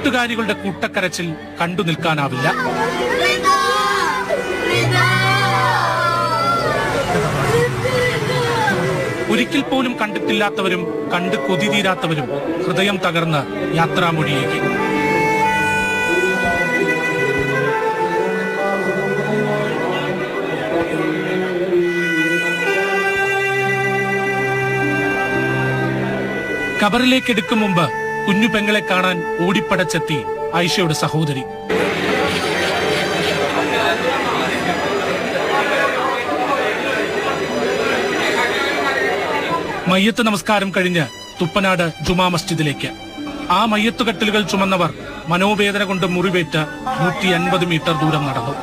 കൂട്ടുകാരികളുടെ കൂട്ടക്കരച്ചിൽ കണ്ടു നിൽക്കാനാവില്ല. ഒരിക്കൽ പോലും കണ്ടിട്ടില്ലാത്തവരും കണ്ട് കൊതി തീരാത്തവരും ഹൃദയം തകർന്ന് യാത്രാമൊഴിയേകി. ഖബറിലേക്ക് എടുക്കും മുമ്പ് കുഞ്ഞു പെങ്ങളെ കാണാൻ ഓടിപ്പടച്ചെത്തി ആയിഷയുടെ സഹോദരി. മയ്യത്ത് നമസ്കാരം കഴിഞ്ഞ് തുപ്പനാട് ജുമാ മസ്ജിദിലേക്ക്. ആ മയ്യത്തുകെട്ടലുകൾ ചുമന്നവർ മനോവേദന കൊണ്ട് മുറിവേറ്റ് 150 മീറ്റർ ദൂരം നടന്നു.